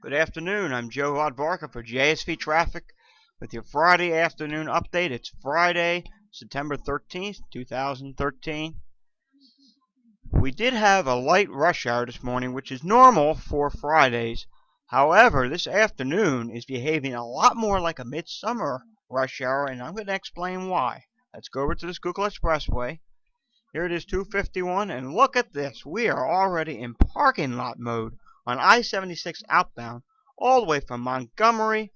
Good afternoon. I'm Joe Hodbarker for JSV Traffic with your Friday afternoon update. It's Friday, September 13th, 2013. We did have a light rush hour this morning, which is normal for Fridays. However, this afternoon is behaving a lot more like a midsummer rush hour, and I'm going to explain why. Let's go over to the Schuylkill Expressway. Here it is, 251, and look at this. We are already in parking lot mode on I-76 outbound, all the way from Montgomery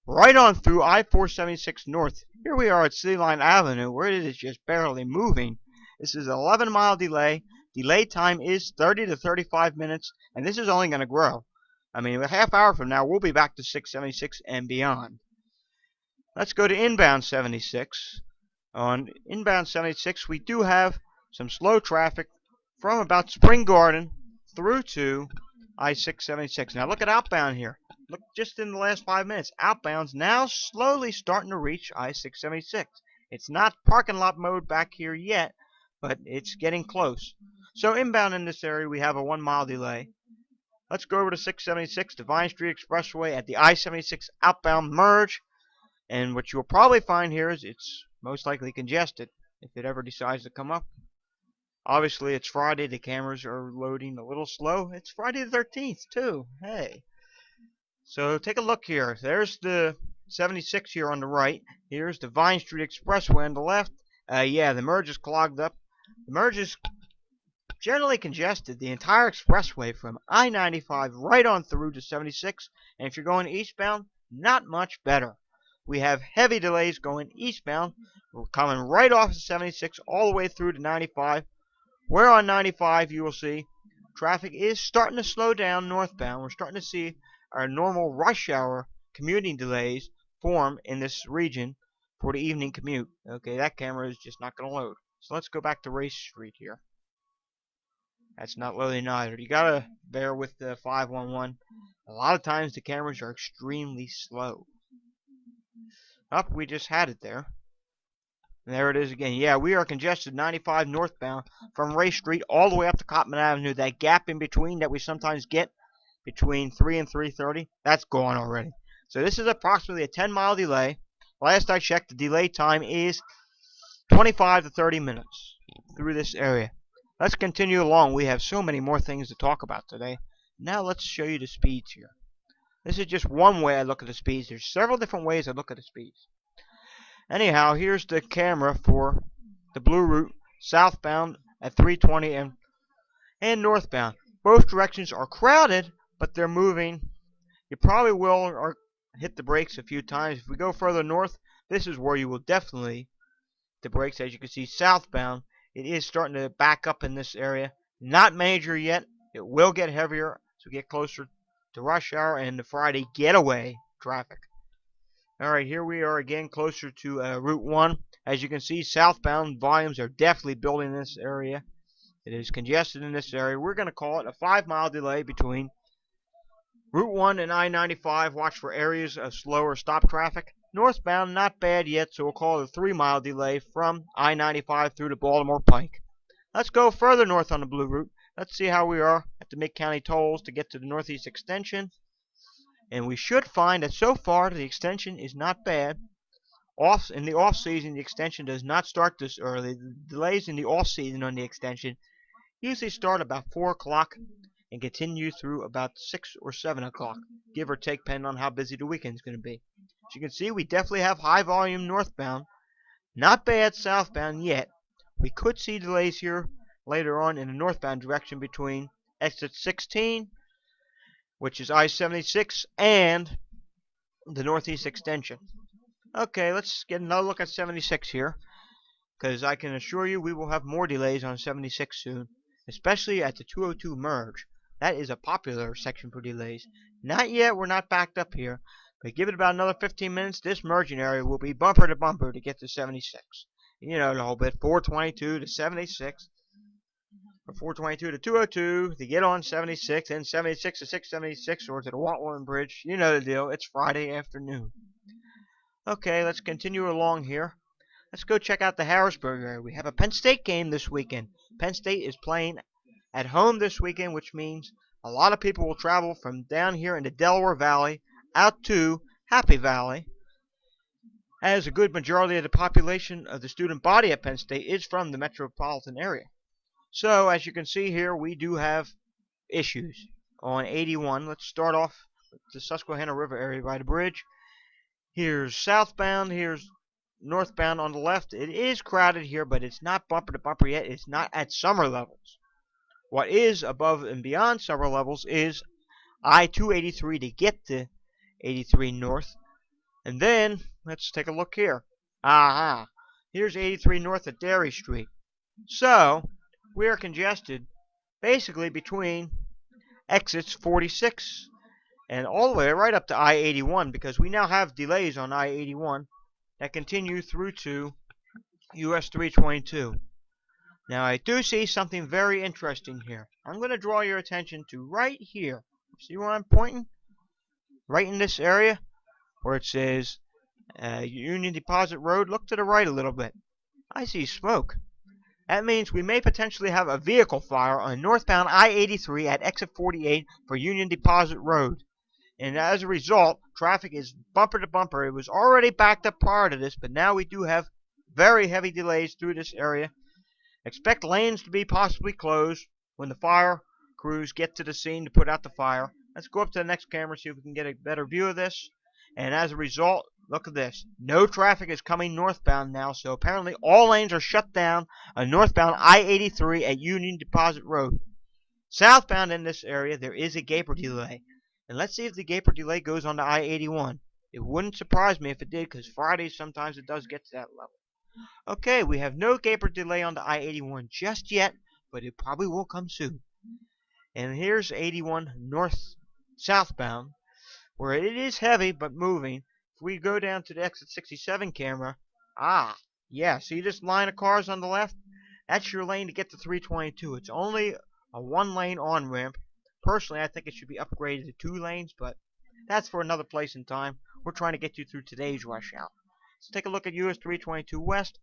right on through I-476 north. Here we are at City Line Avenue, where it is just barely moving. This is an 11-mile delay. Delay time is 30 to 35 minutes, and this is only going to grow. I mean, a half hour from now, we'll be back to 676 and beyond. Let's go to inbound 76. On inbound 76, we do have some slow traffic from about Spring Garden through to I-676. Now look at outbound here. Look, just in the last 5 minutes, outbound's now slowly starting to reach I-676. It's not parking lot mode back here yet, but it's getting close. So inbound in this area, we have a 1-mile delay. Let's go over to 676, the Vine Street Expressway at the I-76 outbound merge. And what you'll probably find here is it's most likely congested if it ever decides to come up. Obviously, it's Friday. The cameras are loading a little slow. It's Friday the 13th, too. Hey. So take a look here. There's the 76 here on the right. Here's the Vine Street Expressway on the left. Yeah, the merge is clogged up. The merge is generally congested. The entire expressway from I-95 right on through to 76. And if you're going eastbound, not much better. We have heavy delays going eastbound. We're coming right off of 76 all the way through to 95. Where on 95 you will see traffic is starting to slow down northbound. We're starting to see our normal rush hour commuting delays form in this region for the evening commute. Okay, that camera is just not going to load. So let's go back to Race Street here. That's not loading either. You got to bear with the 511. A lot of times the cameras are extremely slow. Up, we just had it there. And there it is again. Yeah, we are congested 95 northbound from Race Street all the way up to Cottman Avenue. That gap in between that we sometimes get between 3 and 3:30, that's gone already. So this is approximately a 10-mile delay. Last I checked, the delay time is 25 to 30 minutes through this area. Let's continue along. We have so many more things to talk about today. Now let's show you the speeds here. This is just one way I look at the speeds. There's several different ways I look at the speeds. Anyhow, here's the camera for the blue route, southbound at 320 and northbound. Both directions are crowded, but they're moving. You probably will hit the brakes a few times. If we go further north, this is where you will definitely hit the brakes. As you can see, southbound, it is starting to back up in this area. Not major yet. It will get heavier as we get closer to rush hour and the Friday getaway traffic. Alright, here we are again closer to Route 1. As you can see, southbound volumes are definitely building in this area. It is congested in this area. We're going to call it a 5-mile delay between Route 1 and I-95. Watch for areas of slower stop traffic. Northbound, not bad yet, so we'll call it a 3-mile delay from I-95 through to Baltimore Pike. Let's go further north on the blue route. Let's see how we are at the Mid-County tolls to get to the Northeast Extension. And we should find that so far the extension is not bad. In the off-season, the extension does not start this early. The delays in the off-season on the extension usually start about 4 o'clock and continue through about 6 or 7 o'clock, give or take, depending on how busy the weekend is going to be. As you can see, we definitely have high volume northbound. Not bad southbound yet. We could see delays here later on in the northbound direction between exit 16, which is I-76, and the Northeast Extension. Okay, let's get another look at 76 here, because I can assure you we will have more delays on 76 soon, especially at the 202 merge. That is a popular section for delays. Not yet, we're not backed up here, but give it about another 15 minutes, this merging area will be bumper to bumper to get to 76. You know the whole bit, 422 to 76. From 422 to 202 to get on 76, and 76 to 676 or to the Watline Bridge. You know the deal. It's Friday afternoon. Okay, let's continue along here. Let's go check out the Harrisburg area. We have a Penn State game this weekend. Penn State is playing at home this weekend, which means A lot of people will travel from down here in the Delaware Valley out to Happy Valley, as a good majority of the population of the student body at Penn State is from the metropolitan area. So, as you can see here, we do have issues on 81. Let's start off with the Susquehanna River area by the bridge. Here's southbound, here's northbound on the left. It is crowded here, but it's not bumper to bumper yet. It's not at summer levels. What is above and beyond summer levels is I-283 to get to 83 North. And then, let's take a look here. Aha! Here's 83 North at Dairy Street. So, we are congested basically between exits 46 and all the way right up to I-81, because we now have delays on I-81 that continue through to US 322. Now, I do see something very interesting here. I'm going to draw your attention to right here. See where I'm pointing? Right in this area where it says Union Deposit Road. Look to the right a little bit. I see smoke. That means we may potentially have a vehicle fire on northbound I-83 at exit 48 for Union Deposit Road. And as a result, traffic is bumper to bumper. It was already backed up prior to this, but now we do have very heavy delays through this area. Expect lanes to be possibly closed when the fire crews get to the scene to put out the fire. Let's go up to the next camera, see if we can get a better view of this. And as a result, look at this. No traffic is coming northbound now, so apparently all lanes are shut down on northbound I-83 at Union Deposit Road. Southbound in this area, there is a Gaper delay. And let's see if the Gaper delay goes on to I-81. It wouldn't surprise me if it did, because Fridays sometimes it does get to that level. Okay, we have no Gaper delay on the I-81 just yet, but it probably will come soon. And here's 81 north southbound, where it is heavy but moving. If we go down to the exit 67 camera, yeah, see this line of cars on the left? That's your lane to get to 322. It's only a one-lane on-ramp. Personally, I think it should be upgraded to 2 lanes, but that's for another place in time. We're trying to get you through today's rush hour. Let's take a look at US 322 West.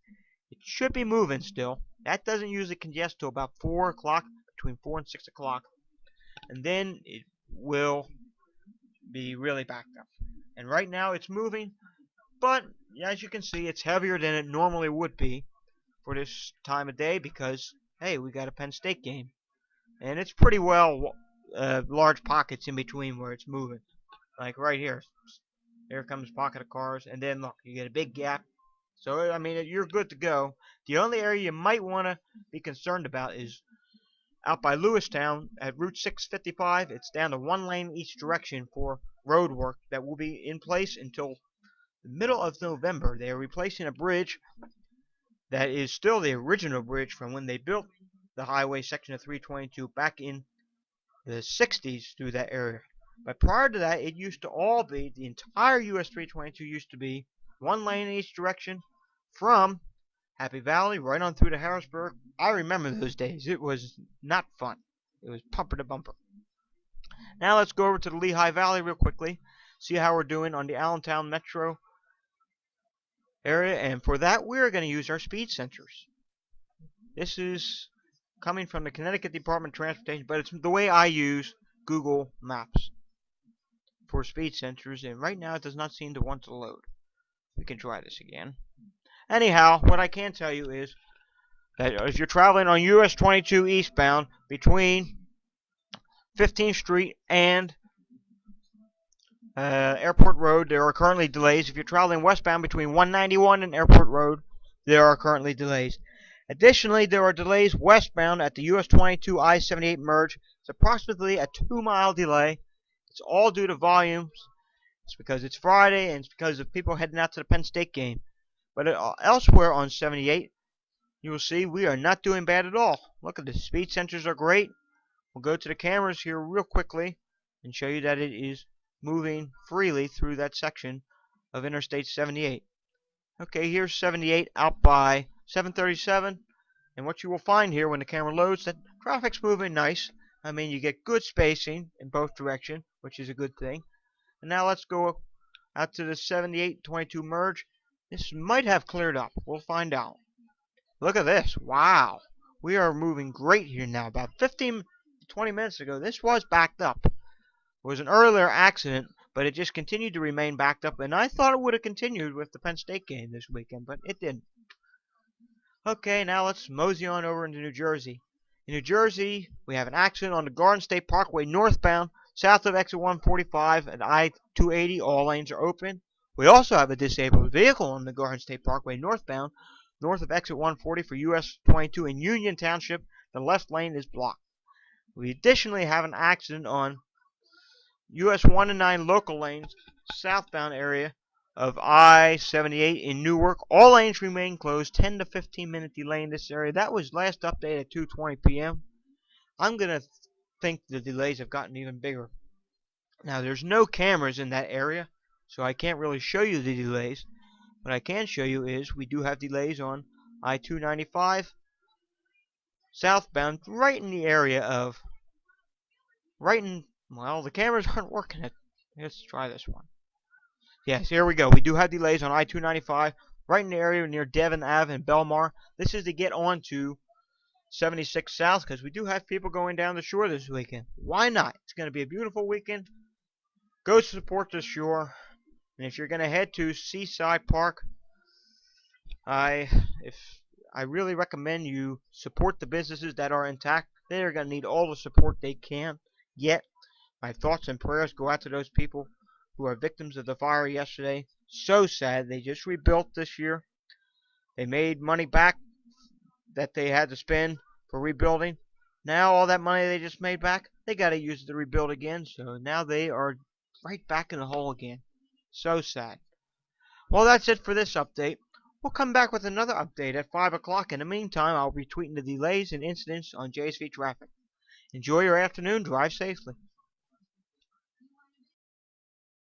It should be moving still. That doesn't usually congest till about 4 o'clock, between 4 and 6 o'clock. And then it will be really backed up. And right now it's moving, but as you can see, it's heavier than it normally would be for this time of day because, hey, we got a Penn State game. And it's pretty well large pockets in between where it's moving. Like right here. Here comes a pocket of cars, and then look, you get a big gap. So, I mean, you're good to go. The only area you might want to be concerned about is out by Lewistown at Route 655. It's down to 1 lane each direction for road work that will be in place until the middle of November. They are replacing a bridge that is still the original bridge from when they built the highway section of 322 back in the 60s through that area. But prior to that, it used to all be, the entire US 322 used to be 1 lane in each direction from Happy Valley right on through to Harrisburg. I remember those days. It was not fun. It was bumper to bumper. Now let's go over to the Lehigh Valley real quickly, see how we're doing on the Allentown Metro area. And for that, we're going to use our speed sensors. This is coming from the Connecticut Department of Transportation, but it's the way I use Google Maps for speed sensors, and right now it does not seem to want to load. We can try this again. Anyhow, what I can tell you is that if you're traveling on US 22 eastbound between 15th Street and Airport Road, there are currently delays. If you're traveling westbound between 191 and Airport Road, there are currently delays. Additionally, there are delays westbound at the US 22 I-78 merge. It's approximately a 2-mile delay. It's all due to volumes. It's because it's Friday, and it's because of people heading out to the Penn State game. But elsewhere on 78, you will see we are not doing bad at all. Look at the speed sensors are great. We'll go to the cameras here real quickly and show you that it is moving freely through that section of Interstate 78. Okay, here's 78 out by 737. And what you will find here when the camera loads, that traffic's moving nice. I mean, you get good spacing in both directions, which is a good thing. And now let's go out to the 78-22 merge. This might have cleared up. We'll find out. Look at this. Wow. We are moving great here now. About 15 to 20 minutes ago, this was backed up. It was an earlier accident, but it just continued to remain backed up, and I thought it would have continued with the Penn State game this weekend, but it didn't. Okay, now let's mosey on over into New Jersey. In New Jersey, we have an accident on the Garden State Parkway northbound, south of exit 145 and I-280. All lanes are open. We also have a disabled vehicle on the Garden State Parkway northbound, north of exit 140 for US 22 in Union Township. The left lane is blocked. We additionally have an accident on US 1 and 9 local lanes, southbound area of I-78 in Newark. All lanes remain closed. 10 to 15 minute delay in this area. That was last update at 2:20 p.m. I'm going to think the delays have gotten even bigger. Now, there's no cameras in that area, so I can't really show you the delays. What I can show you is we do have delays on I-295 southbound, right in the area of, well, the cameras aren't working. Let's try this one. Yes, here we go. We do have delays on I-295, right in the area near Devon Ave and Belmar. This is to get on to 76 South, because we do have people going down the shore this weekend. Why not? It's going to be a beautiful weekend. Go support the shore. And if you're going to head to Seaside Park, I really recommend you support the businesses that are intact. They are going to need all the support they can get. My thoughts and prayers go out to those people who are victims of the fire yesterday. So sad. They just rebuilt this year. They made money back that they had to spend for rebuilding. Now all that money they just made back, they got to use it to rebuild again. So now they are right back in the hole again. So sad. Well, that's it for this update. We'll come back with another update at 5 o'clock. In the meantime, I'll be tweeting the delays and incidents on JSV Traffic. Enjoy your afternoon. Drive safely.